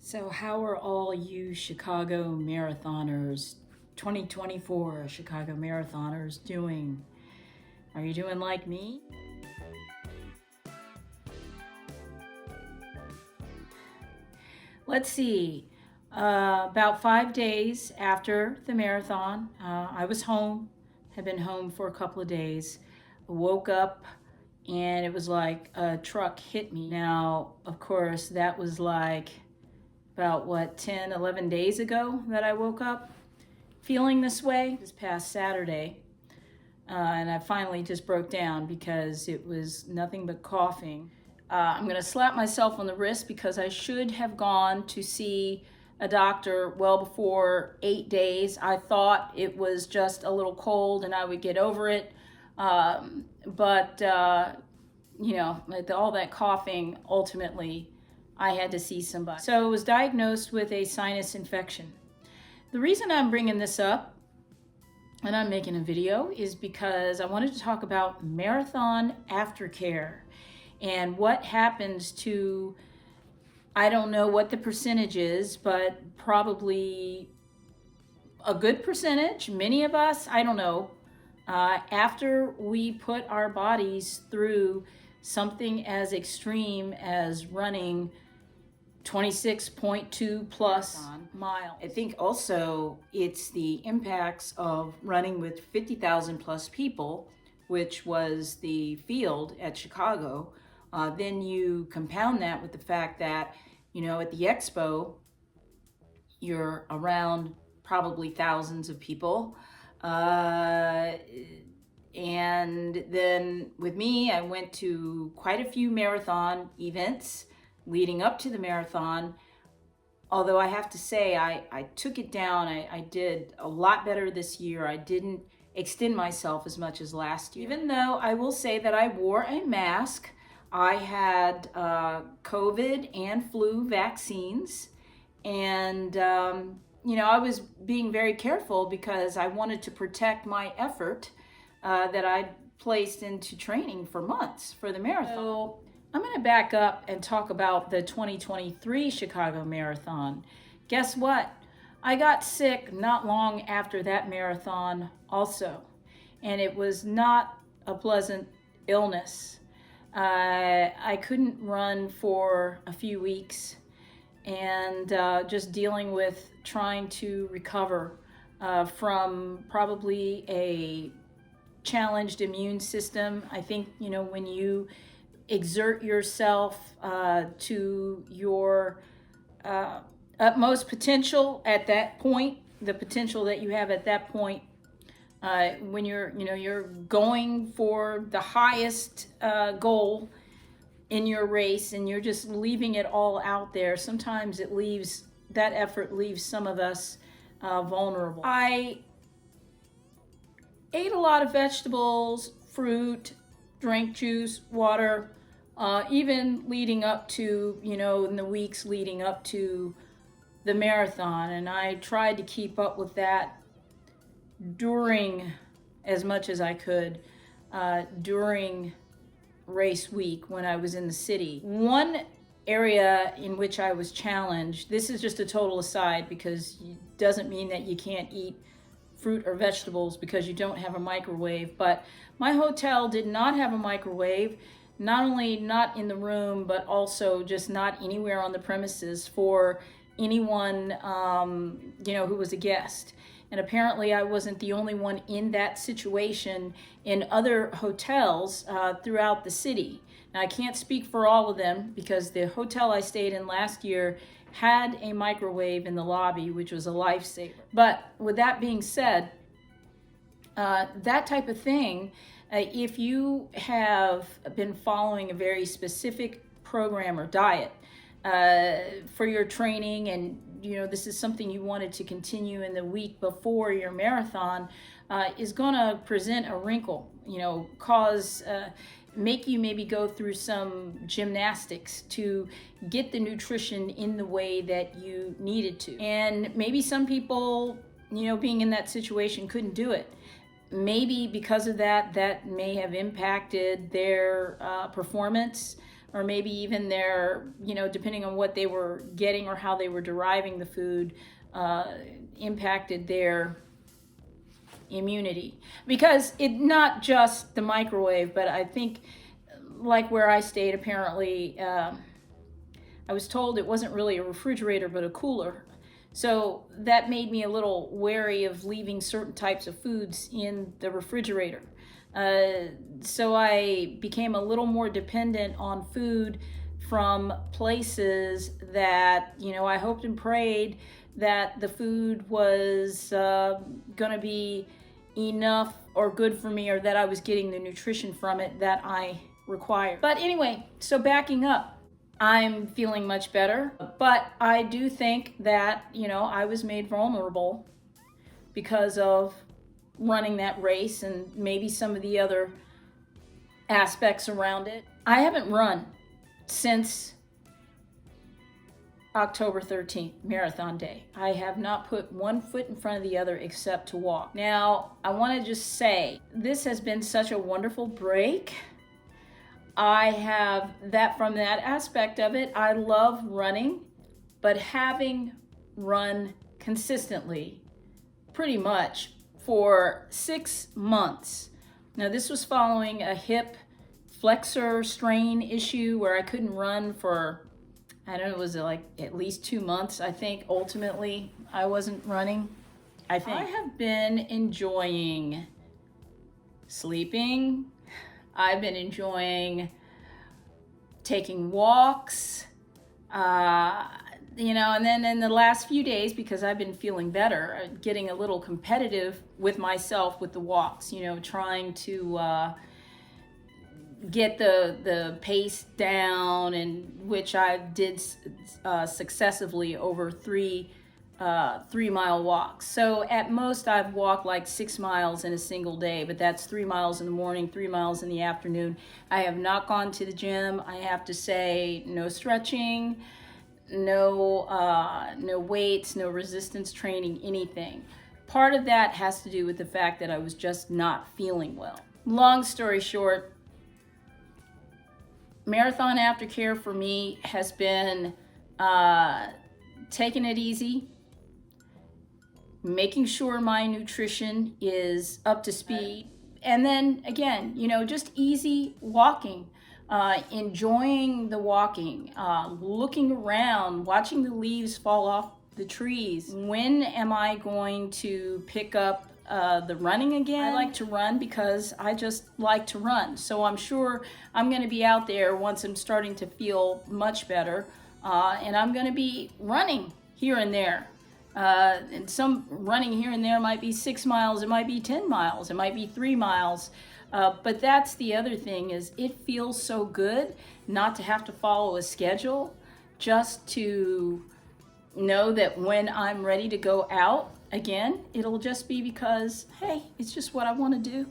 So how are all you Chicago marathoners, 2024 Chicago marathoners doing? Are you doing like me? Let's see. About 5 days after the marathon, I was home, had been home for a couple of days, woke up, and it was like a truck hit me. Now, of course, that was like about 10, 11 days ago that I woke up feeling this way this past Saturday. And I finally just broke down because it was nothing but coughing. I'm going to slap myself on the wrist because I should have gone to see a doctor well before 8 days. I thought it was just a little cold and I would get over it. But with all that coughing, ultimately, I had to see somebody. So I was diagnosed with a sinus infection. The reason I'm bringing this up and I'm making a video is because I wanted to talk about marathon aftercare and what happens to, I don't know what the percentage is, but probably a good percentage, many of us, I don't know, after we put our bodies through something as extreme as running 26.2 plus miles. I think also it's the impacts of running with 50,000 plus people, which was the field at Chicago. Then you compound that with the fact that, at the expo, you're around probably thousands of people. And then with me, I went to quite a few marathon events leading up to the marathon. Although I have to say, I took it down. I did a lot better this year. I didn't extend myself as much as last year. Even though I will say that I wore a mask, I had COVID and flu vaccines. And, I was being very careful because I wanted to protect my effort that I'd placed into training for months for the marathon. So I'm going to back up and talk about the 2023 Chicago Marathon. Guess what? I got sick not long after that marathon also, and it was not a pleasant illness. I couldn't run for a few weeks and just dealing with trying to recover from probably a challenged immune system. I think, when you exert yourself to your utmost potential at that point, the potential that you have at that point, when you're going for the highest goal in your race and you're just leaving it all out there, sometimes that effort leaves some of us vulnerable. I ate a lot of vegetables, fruit, drank juice, water, even leading up to, in the weeks leading up to the marathon. And I tried to keep up with that during, as much as I could, during race week when I was in the city. One area in which I was challenged, this is just a total aside because it doesn't mean that you can't eat fruit or vegetables because you don't have a microwave, but my hotel did not have a microwave, not only not in the room, but also just not anywhere on the premises for anyone, who was a guest. And apparently I wasn't the only one in that situation in other hotels throughout the city. Now, I can't speak for all of them because the hotel I stayed in last year had a microwave in the lobby, which was a lifesaver. But with that being said, that type of thing, if you have been following a very specific program or diet for your training, and this is something you wanted to continue in the week before your marathon, is going to present a wrinkle, make you maybe go through some gymnastics to get the nutrition in the way that you needed to. And maybe some people, being in that situation, couldn't do it. Maybe because of that may have impacted their performance. or maybe even their, depending on what they were getting or how they were deriving the food, impacted their immunity. Because it not just the microwave, but I think like where I stayed, apparently, I was told it wasn't really a refrigerator but a cooler. So that made me a little wary of leaving certain types of foods in the refrigerator. So I became a little more dependent on food from places that, I hoped and prayed that the food was going to be enough or good for me, or that I was getting the nutrition from it that I required. But anyway, so backing up, I'm feeling much better, but I do think that, I was made vulnerable because of running that race and maybe some of the other aspects around it. I haven't run since October 13th, Marathon Day. I have not put one foot in front of the other except to walk. Now, I want to just say, this has been such a wonderful break. I have that from that aspect of it. I love running, but having run consistently pretty much for 6 months. Now, this was following a hip flexor strain issue where I couldn't run for, I don't know, was it like at least 2 months? I think ultimately I wasn't running. I have been enjoying sleeping. I've been enjoying taking walks, and then in the last few days, because I've been feeling better, getting a little competitive with myself with the walks, trying to get the pace down, and which I did successively over 3-mile walks. So at most I've walked like 6 miles in a single day, but that's 3 miles in the morning, 3 miles in the afternoon. I have not gone to the gym. I have to say, no stretching, no weights, no resistance training, anything. Part of that has to do with the fact that I was just not feeling well. Long story short, marathon aftercare for me has been taking it easy, making sure my nutrition is up to speed, and then again, just easy walking, enjoying the walking, looking around, watching the leaves fall off the trees. When am I going to pick up the running again? I like to run because I just like to run. So I'm sure I'm going to be out there once I'm starting to feel much better, and I'm going to be running here and there. And some running here and there might be 6 miles, it might be 10 miles, it might be 3 miles. But that's the other thing, is it feels so good not to have to follow a schedule, just to know that when I'm ready to go out again, it'll just be because, hey, it's just what I want to do.